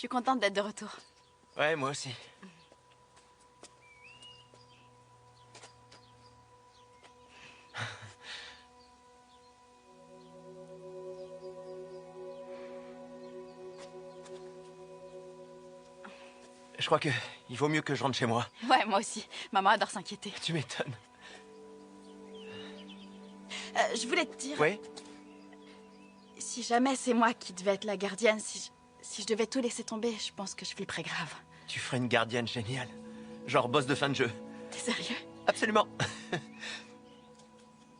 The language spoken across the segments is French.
suis contente d'être de retour. Ouais, moi aussi. Je crois que il vaut mieux que je rentre chez moi. Ouais, moi aussi. Maman adore s'inquiéter. Tu m'étonnes. Je voulais te dire... Oui? Si jamais c'est moi qui devais être la gardienne, si je devais tout laisser tomber, je pense que je flipperais grave. Tu ferais une gardienne géniale. Genre boss de fin de jeu. T'es sérieux? Absolument.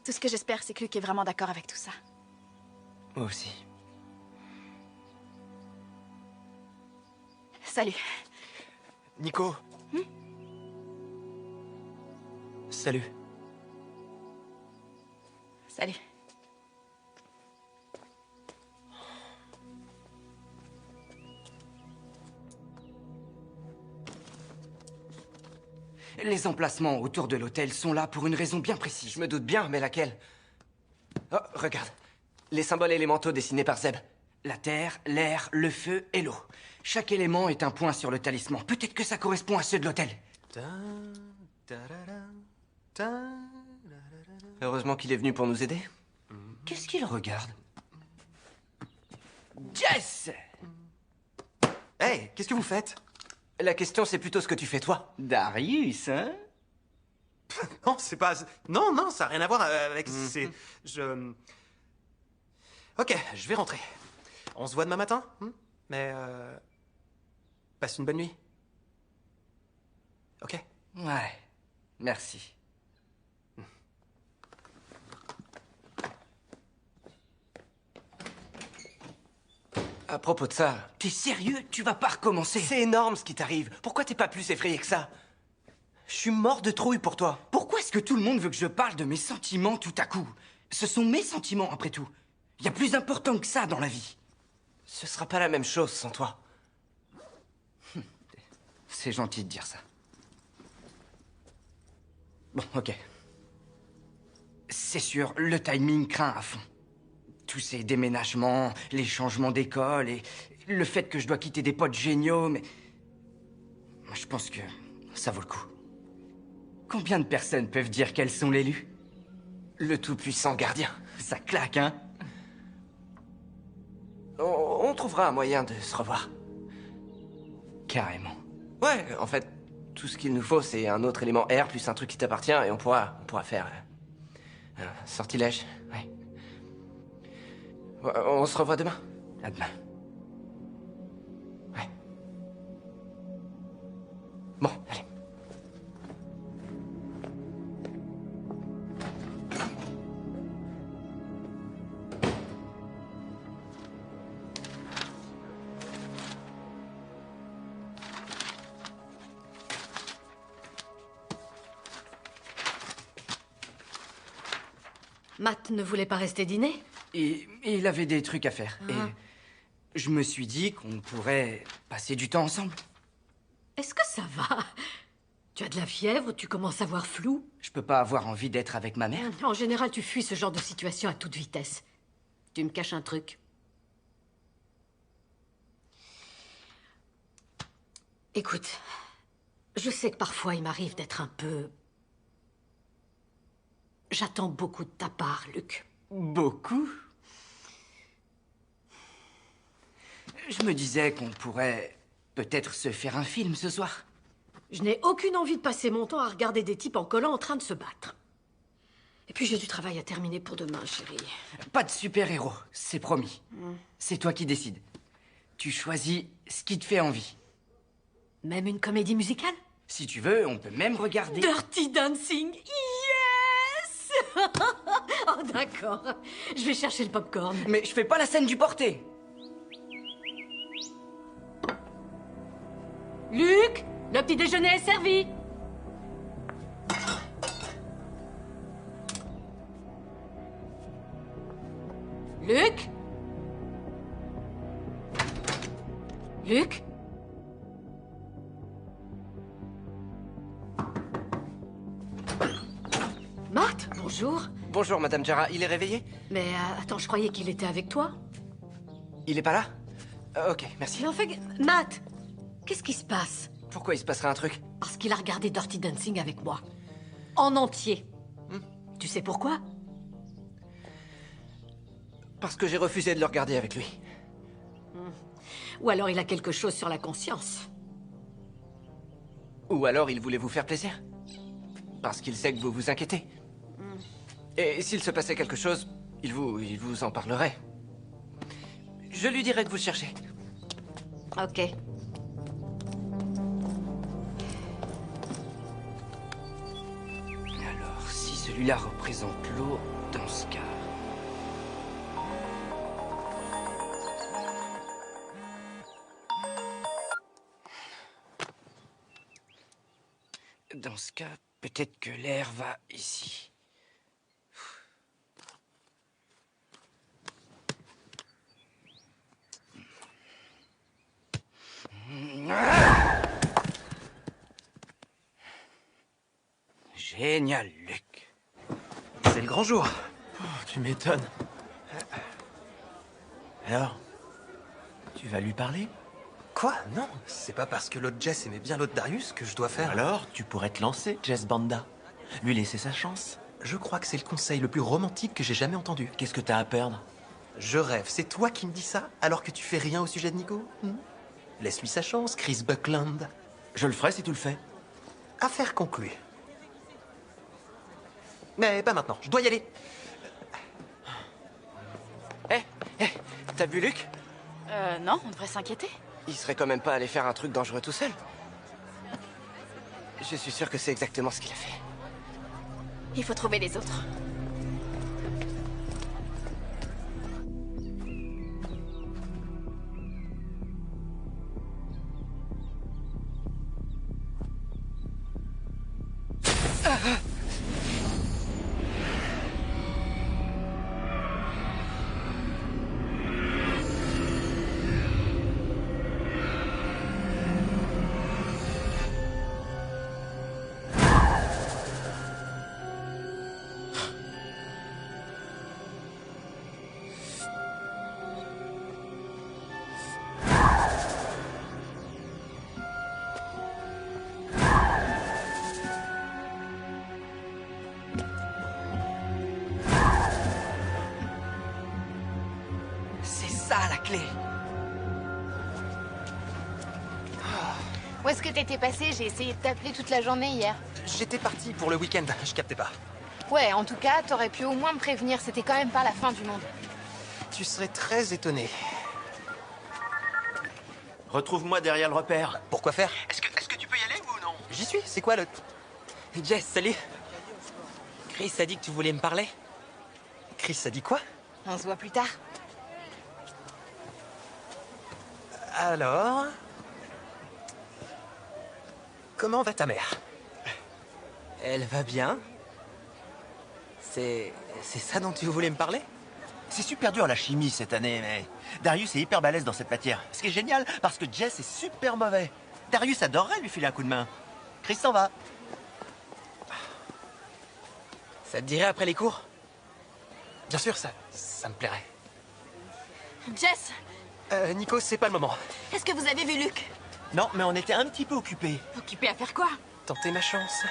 Tout ce que j'espère, c'est que Luc est vraiment d'accord avec tout ça. Moi aussi. Salut. Nico. Salut. Salut. Les emplacements autour de l'hôtel sont là pour une raison bien précise. Je me doute bien, mais laquelle? Oh, regarde. Les symboles élémentaux dessinés par Zeb. La terre, l'air, le feu et l'eau. Chaque élément est un point sur le talisman. Peut-être que ça correspond à ceux de l'hôtel. Heureusement qu'il est venu pour nous aider. Qu'est-ce qu'il regarde? Jess! Hey, qu'est-ce que vous faites? La question, c'est plutôt ce que tu fais, toi. Darius, hein? Non, c'est pas... Non, ça n'a rien à voir avec... C'est... Ok, je vais rentrer. On se voit demain matin, mais... Passe une bonne nuit. Ok? Ouais, merci. À propos de ça... T'es sérieux? Tu vas pas recommencer? C'est énorme ce qui t'arrive. Pourquoi t'es pas plus effrayé que ça? Je suis mort de trouille pour toi. Pourquoi est-ce que tout le monde veut que je parle de mes sentiments tout à coup? Ce sont mes sentiments, après tout. Il y a plus important que ça dans la vie. Ce sera pas la même chose sans toi. C'est gentil de dire ça. Bon, ok. C'est sûr, le timing craint à fond. Tous ces déménagements, les changements d'école et le fait que je dois quitter des potes géniaux, mais... Je pense que ça vaut le coup. Combien de personnes peuvent dire qu'elles sont l'élu? Le tout-puissant gardien. Ça claque, hein? On trouvera un moyen de se revoir. Carrément. Ouais, en fait, tout ce qu'il nous faut, c'est un autre élément R plus un truc qui t'appartient et on pourra faire un sortilège. Ouais. On se revoit demain. À demain. Ouais. Bon, allez. Matt ne voulait pas rester dîner? Et il avait des trucs à faire. Et je me suis dit qu'on pourrait passer du temps ensemble. Est-ce que ça va? Tu as de la fièvre, tu commences à voir flou? Je peux pas avoir envie d'être avec ma mère. En général, tu fuis ce genre de situation à toute vitesse. Tu me caches un truc. Écoute, je sais que parfois il m'arrive d'être un peu... J'attends beaucoup de ta part, Luc. Beaucoup? Je me disais qu'on pourrait peut-être se faire un film ce soir. Je n'ai aucune envie de passer mon temps à regarder des types en collant en train de se battre. Et puis j'ai du travail à terminer pour demain, chérie. Pas de super-héros, c'est promis. C'est toi qui décides. Tu choisis ce qui te fait envie. Même une comédie musicale? Si tu veux, on peut même regarder... Dirty Dancing! Yes! Oh, d'accord. Je vais chercher le popcorn. Mais je fais pas la scène du porté. Luc, le petit déjeuner est servi. Luc? Luc? Matt, bonjour. Bonjour, Madame Jara. Il est réveillé? Mais attends, je croyais qu'il était avec toi. Il est pas là? Ok, merci. Mais en fait, Matt, qu'est-ce qui se passe? Pourquoi il se passerait un truc? Parce qu'il a regardé Dirty Dancing avec moi. En entier. Tu sais pourquoi? Parce que j'ai refusé de le regarder avec lui. Ou alors il a quelque chose sur la conscience. Ou alors il voulait vous faire plaisir. Parce qu'il sait que vous vous inquiétez. Et s'il se passait quelque chose, il vous en parlerait. Je lui dirai de vous chercher. Ok. Alors, si celui-là représente l'eau, dans ce cas... Dans ce cas, peut-être que l'air va ici. Génial, Luc. C'est le grand jour. Oh, tu m'étonnes. Alors, tu vas lui parler? Quoi? Non, c'est pas parce que l'autre Jess aimait bien l'autre Darius que je dois faire... Alors, tu pourrais te lancer, Jess Banda. Lui laisser sa chance. Je crois que c'est le conseil le plus romantique que j'ai jamais entendu. Qu'est-ce que t'as à perdre? Je rêve. C'est toi qui me dis ça alors que tu fais rien au sujet de Nico? Laisse-lui sa chance, Chris Buckland. Je le ferai si tu le fais. Affaire conclue. Mais pas maintenant, je dois y aller. T'as vu Luc? Non, on devrait s'inquiéter. Il serait quand même pas allé faire un truc dangereux tout seul. Je suis sûr que c'est exactement ce qu'il a fait. Il faut trouver les autres. C'est ça, la clé. Où est-ce que t'étais passé? J'ai essayé de t'appeler toute la journée hier. J'étais parti pour le week-end, je captais pas. Ouais, en tout cas, t'aurais pu au moins me prévenir. C'était quand même pas la fin du monde. Tu serais très étonné. Retrouve-moi derrière le repère. Pourquoi faire? Est-ce que tu peux y aller ou non? J'y suis, c'est quoi le... Jess, salut. Chris a dit que tu voulais me parler. Chris a dit quoi? On se voit plus tard. Alors... Comment va ta mère? Elle va bien. C'est ça dont tu voulais me parler? C'est super dur la chimie cette année, mais Darius est hyper balèze dans cette matière. Ce qui est génial, parce que Jess est super mauvais. Darius adorerait lui filer un coup de main. Chris s'en va. Ça te dirait après les cours? Bien sûr, ça me plairait. Jess, Nico, c'est pas le moment. est-ce que vous avez vu Luc? Non, mais on était un petit peu occupés. Occupé à faire quoi? Tentez ma chance.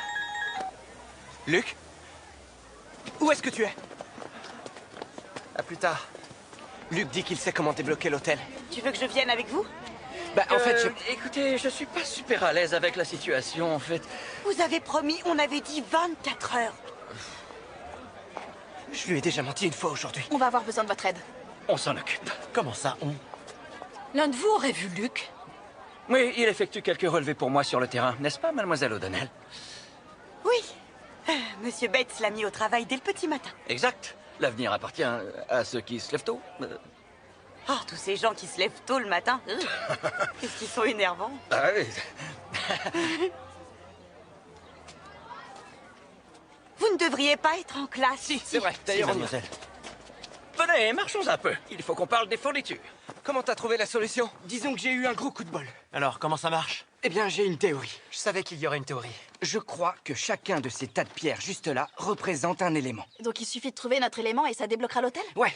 Luc? Où est-ce que tu es? À plus tard. Luc dit qu'il sait comment débloquer l'hôtel. Tu veux que je vienne avec vous? Bah, en fait, Écoutez, je suis pas super à l'aise avec la situation, en fait. Vous avez promis, on avait dit 24 heures. je lui ai déjà menti une fois aujourd'hui. On va avoir besoin de votre aide. On s'en occupe. Comment ça, on? L'un de vous aurait vu Luc? Oui, il effectue quelques relevés pour moi sur le terrain, n'est-ce pas, mademoiselle O'Donnell? Oui. Monsieur Bates l'a mis au travail dès le petit matin. Exact. L'avenir appartient à ceux qui se lèvent tôt. Oh, tous ces gens qui se lèvent tôt le matin. Qu'est-ce qu'ils sont énervants. Ah oui. Vous ne devriez pas être en classe. Si, c'est vrai. D'ailleurs, Si, mademoiselle. venez, marchons un peu. Il faut qu'on parle des fournitures. Comment t'as trouvé la solution? Disons que j'ai eu un gros coup de bol. Alors, comment ça marche? Eh bien, j'ai une théorie. Je savais qu'il y aurait une théorie. Je crois que chacun de ces tas de pierres juste là représente un élément. Donc il suffit de trouver notre élément et ça débloquera l'hôtel? Ouais,